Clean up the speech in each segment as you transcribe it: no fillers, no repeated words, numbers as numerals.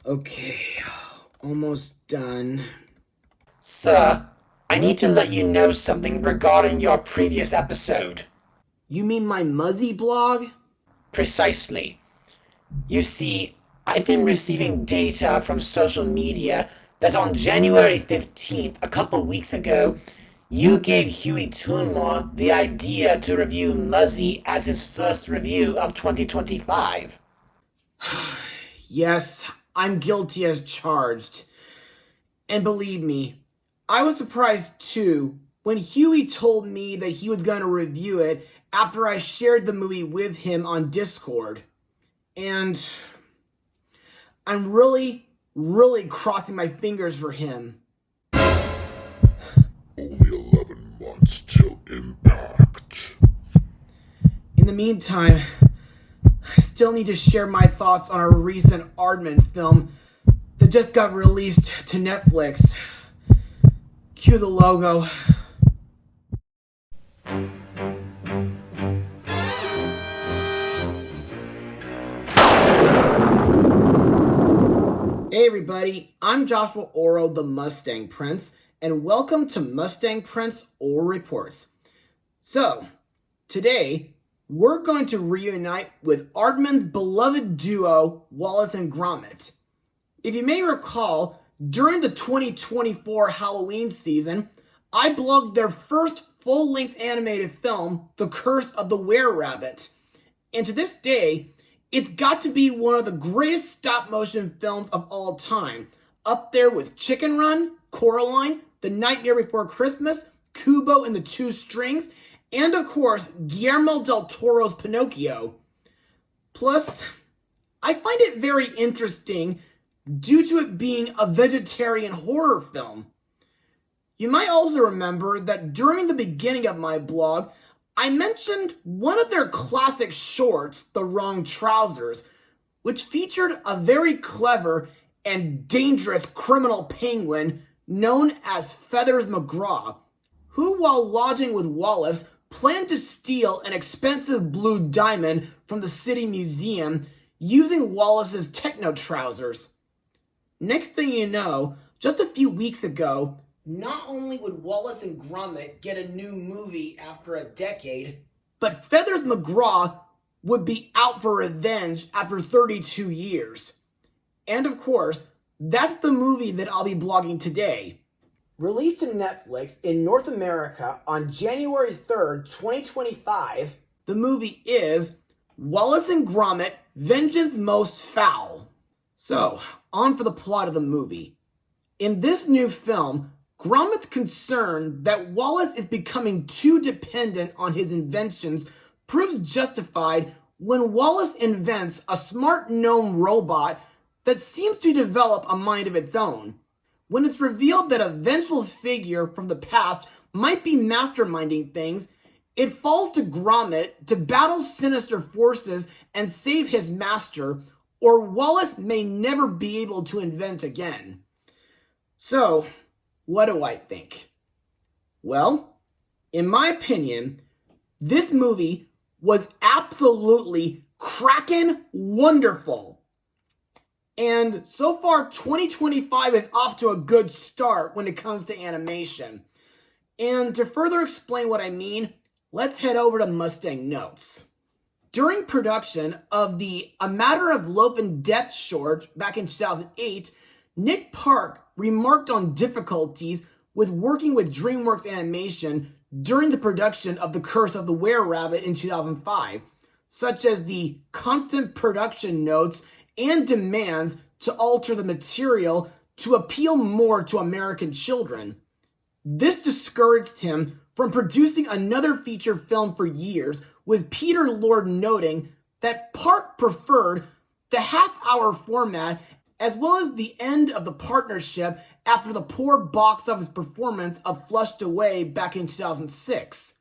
Okay, almost done. Sir, I need to let you know something regarding your previous episode. You mean my Muzzy blog? Precisely. You see, I've been receiving data from social media that on January 15th, a couple weeks ago, you gave Huey Toonmore the idea to review Muzzy as his first review of 2025. Yes, I'm guilty as charged. And believe me, I was surprised too when Huey told me that he was going to review it after I shared the movie with him on Discord. And I'm really crossing my fingers for him. Only 11 months till impact. In the meantime, I still need to share my thoughts on a recent Aardman film that just got released to Netflix. Cue the logo. Hey everybody, I'm Joshua Orro, the Mustang Prince, and welcome to Mustang Prince Orro Reports. So, today, we're going to reunite with Aardman's beloved duo, Wallace and Gromit. If you may recall, during the 2024 Halloween season, I blogged their first full-length animated film, The Curse of the Were-Rabbit. And to this day, it's got to be one of the greatest stop-motion films of all time, up there with Chicken Run, Coraline, The Nightmare Before Christmas, Kubo and the Two Strings, and of course, Guillermo del Toro's Pinocchio. Plus, I find it very interesting due to it being a vegetarian horror film. You might also remember that during the beginning of my blog, I mentioned one of their classic shorts, The Wrong Trousers, which featured a very clever and dangerous criminal penguin known as Feathers McGraw, who, while lodging with Wallace, planned to steal an expensive blue diamond from the city museum using Wallace's techno trousers. Next thing you know, just a few weeks ago, not only would Wallace and Gromit get a new movie after a decade, but Feathers McGraw would be out for revenge after 32 years. And of course, that's the movie that I'll be blogging today. Released to Netflix in North America on January 3rd, 2025, the movie is Wallace and Gromit, Vengeance Most Fowl. So, on for the plot of the movie. In this new film, Gromit's concern that Wallace is becoming too dependent on his inventions proves justified when Wallace invents a smart gnome robot that seems to develop a mind of its own. When it's revealed that a vengeful figure from the past might be masterminding things, it falls to Gromit to battle sinister forces and save his master, or Wallace may never be able to invent again. So, what do I think? Well, in my opinion, this movie was absolutely crackin' wonderful. And so far, 2025 is off to a good start when it comes to animation. And to further explain what I mean, let's head over to Mustang Notes. During production of the A Matter of Loaf and Death short back in 2008, Nick Park remarked on difficulties with working with DreamWorks Animation during the production of The Curse of the Were-Rabbit in 2005, such as the constant production notes and demands to alter the material to appeal more to American children. This discouraged him from producing another feature film for years, with Peter Lord noting that Park preferred the half-hour format as well as the end of the partnership after the poor box office performance of Flushed Away back in 2006.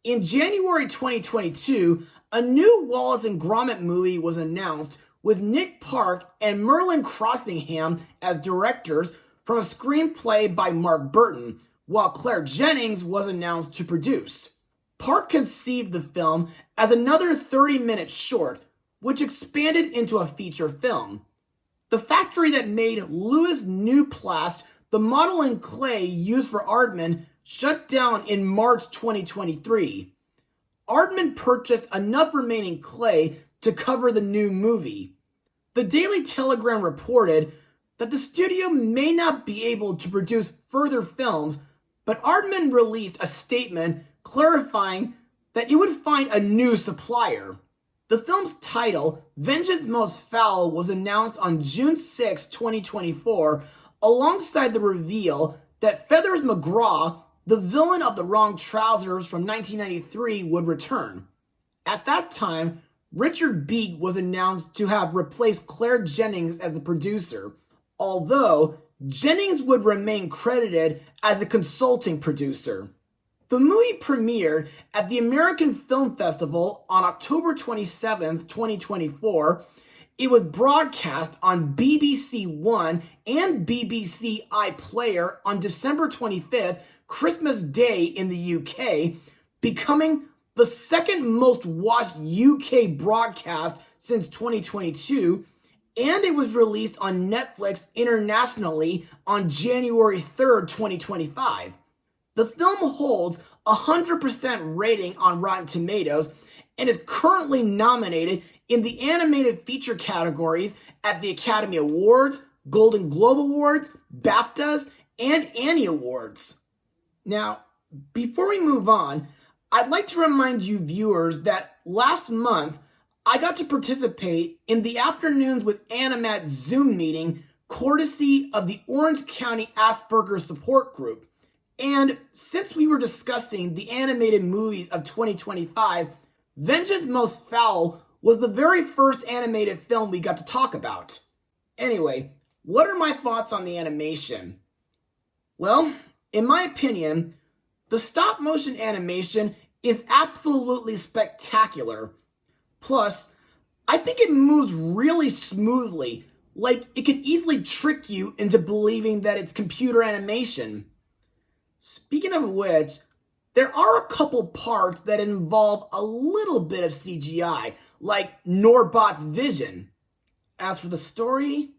In January 2022, a new Wallace and Gromit movie was announced with Nick Park and Merlin Crossingham as directors from a screenplay by Mark Burton, while Claire Jennings was announced to produce. Park conceived the film as another 30-minute short, which expanded into a feature film. the factory that made Louis Nuplast, the model in clay used for Aardman, shut down in March 2023. Aardman purchased enough remaining clay to cover the new movie. The Daily Telegram reported that the studio may not be able to produce further films, but Aardman released a statement clarifying that it would find a new supplier. The film's title, Vengeance Most Fowl, was announced on June 6, 2024, alongside the reveal that Feathers McGraw, the villain of The Wrong Trousers from 1993, would return. At that time, Richard Beek was announced to have replaced Claire Jennings as the producer, although Jennings would remain credited as a consulting producer. The movie premiered at the American Film Festival on October 27, 2024. It was broadcast on BBC One and BBC iPlayer on December 25th, Christmas Day in the UK, becoming the second most watched UK broadcast since 2022, and it was released on Netflix internationally on January 3rd, 2025. The film holds a 100% rating on Rotten Tomatoes and is currently nominated in the animated feature categories at the Academy Awards, Golden Globe Awards, BAFTAs, and Annie Awards. Now, before we move on, I'd like to remind you viewers that last month I got to participate in the Afternoons with Animat Zoom meeting courtesy of the Orange County Asperger's Support Group. And since we were discussing the animated movies of 2025, Vengeance Most Fowl was the very first animated film we got to talk about. Anyway, what are my thoughts on the animation? Well, in my opinion, the stop-motion animation is absolutely spectacular. Plus, I think it moves really smoothly, like it could easily trick you into believing that it's computer animation. Speaking of which, there are a couple parts that involve a little bit of CGI, like Norbot's vision. As for the story,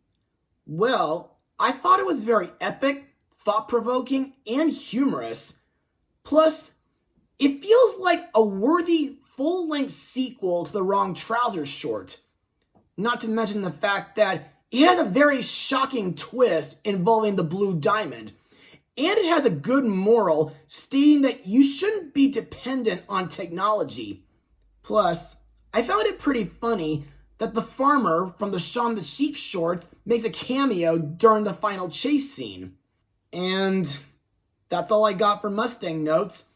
well, I thought it was very epic, thought-provoking, and humorous. Plus, it feels like a worthy full-length sequel to The Wrong Trousers short. Not to mention the fact that it has a very shocking twist involving the Blue Diamond. And it has a good moral stating that you shouldn't be dependent on technology. Plus, I found it pretty funny that the farmer from the Shaun the Sheep shorts makes a cameo during the final chase scene. And that's all I got for Mustang notes.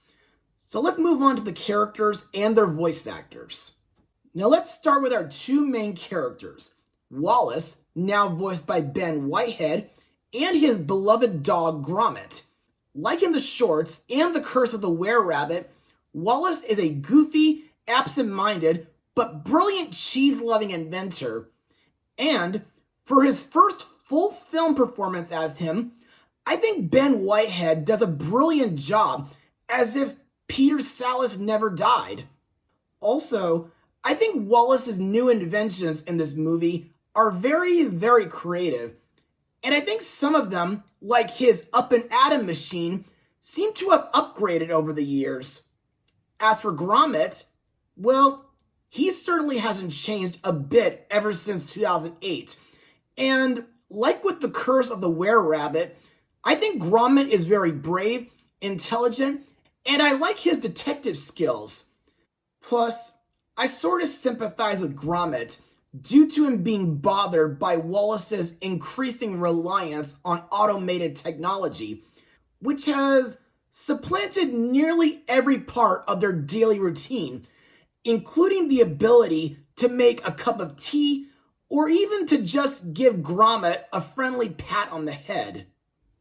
So let's move on to the characters and their voice actors. Now let's start with our two main characters. Wallace, now voiced by Ben Whitehead, and his beloved dog Gromit. Like in the shorts and The Curse of the Were-Rabbit, Wallace is a goofy, absent-minded, but brilliant cheese-loving inventor. And for his first full film performance as him, I think Ben Whitehead does a brilliant job, as if Peter Sallis never died. Also, I think Wallace's new inventions in this movie are very, very creative. And I think some of them, like his Up and Atom machine, seem to have upgraded over the years. As for Gromit, well, he certainly hasn't changed a bit ever since 2008. And like with The Curse of the Were-Rabbit, I think Gromit is very brave, intelligent, and I like his detective skills. Plus, I sort of sympathize with Gromit due to him being bothered by Wallace's increasing reliance on automated technology, which has supplanted nearly every part of their daily routine, including the ability to make a cup of tea or even to just give Gromit a friendly pat on the head.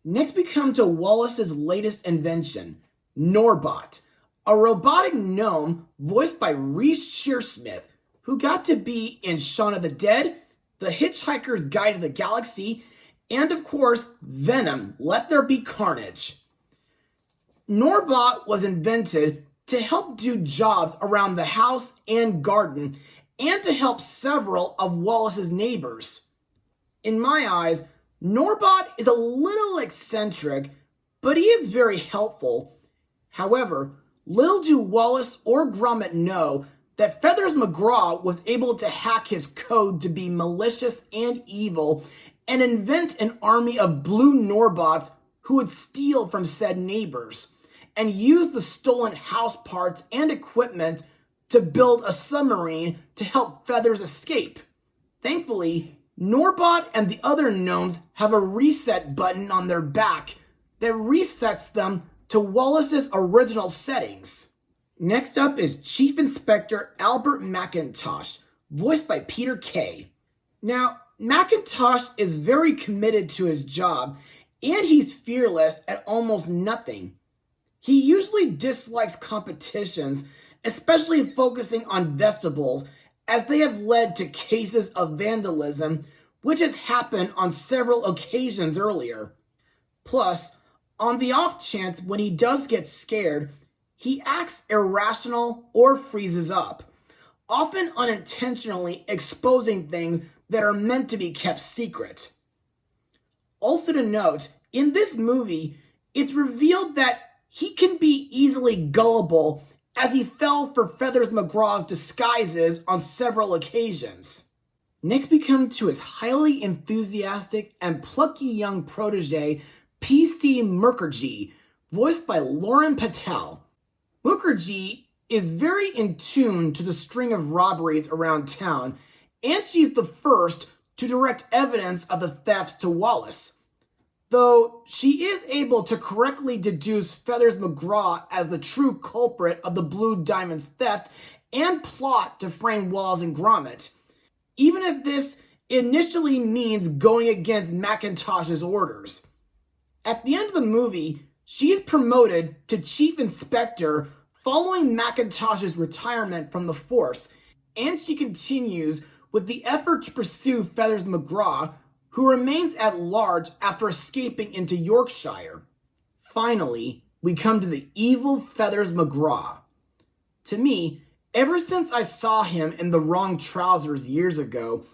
Next we come to Wallace's latest invention, Norbot, a robotic gnome voiced by Reese Shearsmith, who got to be in Shaun of the Dead, The Hitchhiker's Guide to the Galaxy, and of course, Venom, Let There Be Carnage. Norbot was invented to help do jobs around the house and garden, and to help several of Wallace's neighbors. In my eyes, Norbot is a little eccentric, but he is very helpful. However, little do Wallace or Gromit know that Feathers McGraw was able to hack his code to be malicious and evil and invent an army of blue Norbots who would steal from said neighbors and use the stolen house parts and equipment to build a submarine to help Feathers escape. Thankfully, Norbot and the other gnomes have a reset button on their back that resets them to Wallace's original settings. Next up is Chief Inspector Albert McIntosh, voiced by Peter Kay. Now, McIntosh is very committed to his job, and he's fearless at almost nothing. He usually dislikes competitions, especially focusing on vegetables, as they have led to cases of vandalism, which has happened on several occasions earlier. Plus, on the off chance when he does get scared, he acts irrational or freezes up, often unintentionally exposing things that are meant to be kept secret. Also to note, in this movie, it's revealed that he can be easily gullible as he fell for Feathers McGraw's disguises on several occasions. Next we come to his highly enthusiastic and plucky young protege, P.C. Mukherjee, voiced by Lauren Patel. Mukherjee is very in tune to the string of robberies around town, and she's the first to direct evidence of the thefts to Wallace. Though she is able to correctly deduce Feathers McGraw as the true culprit of the Blue Diamond's theft and plot to frame Wallace and Gromit, even if this initially means going against McIntosh's orders. At the end of the movie, she is promoted to Chief Inspector following McIntosh's retirement from the force, and she continues with the effort to pursue Feathers McGraw, who remains at large after escaping into Yorkshire. Finally, we come to the evil Feathers McGraw. To me, ever since I saw him in The Wrong Trousers years ago,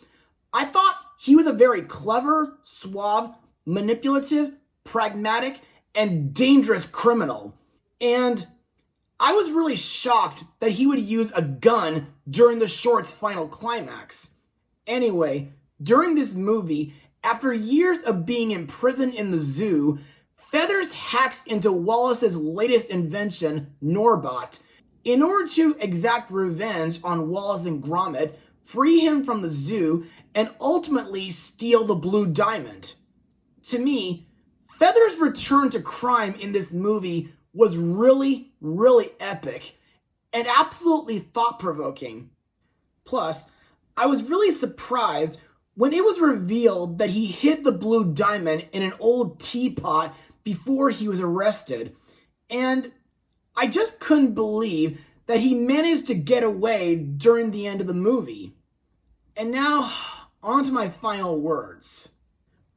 I thought he was a very clever, suave, manipulative, pragmatic, and dangerous criminal. And I was really shocked that he would use a gun during the short's final climax. Anyway, during this movie, after years of being imprisoned in the zoo, Feathers hacks into Wallace's latest invention, Norbot, in order to exact revenge on Wallace and Gromit, free him from the zoo, and ultimately steal the Blue Diamond. To me, Feathers' return to crime in this movie was really, really epic and absolutely thought-provoking. Plus, I was really surprised when it was revealed that he hid the Blue Diamond in an old teapot before he was arrested, and I just couldn't believe that he managed to get away during the end of the movie. And now, on to my final words.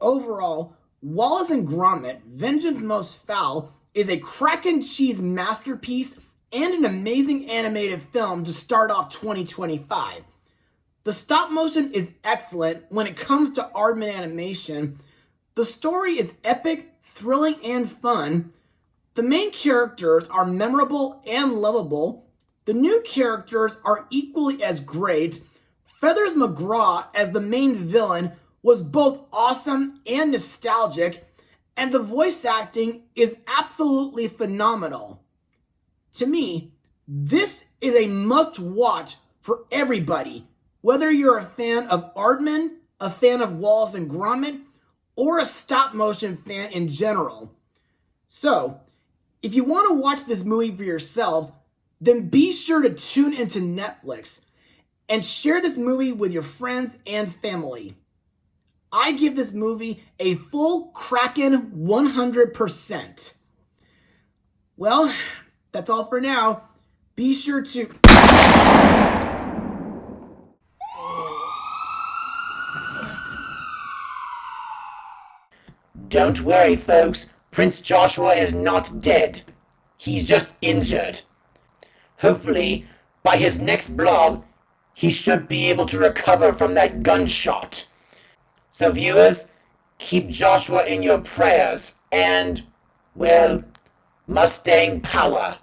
Overall, Wallace and Gromit, Vengeance Most Fowl, is a crack and cheese masterpiece and an amazing animated film to start off 2025. The stop motion is excellent when it comes to Aardman animation. The story is epic, thrilling, and fun. The main characters are memorable and lovable. The new characters are equally as great. Feathers McGraw as the main villain was both awesome and nostalgic, and the voice acting is absolutely phenomenal. To me, this is a must-watch for everybody, whether you're a fan of Aardman, a fan of Wallace and Gromit, or a stop-motion fan in general. So, if you want to watch this movie for yourselves, then be sure to tune into Netflix and share this movie with your friends and family. I give this movie a full Kraken 100%. Well, that's all for now. Be sure to... Don't worry, folks. Prince Joshua is not dead. He's just injured. Hopefully, by his next blog, he should be able to recover from that gunshot. So viewers, keep Joshua in your prayers and, well, Mustang power.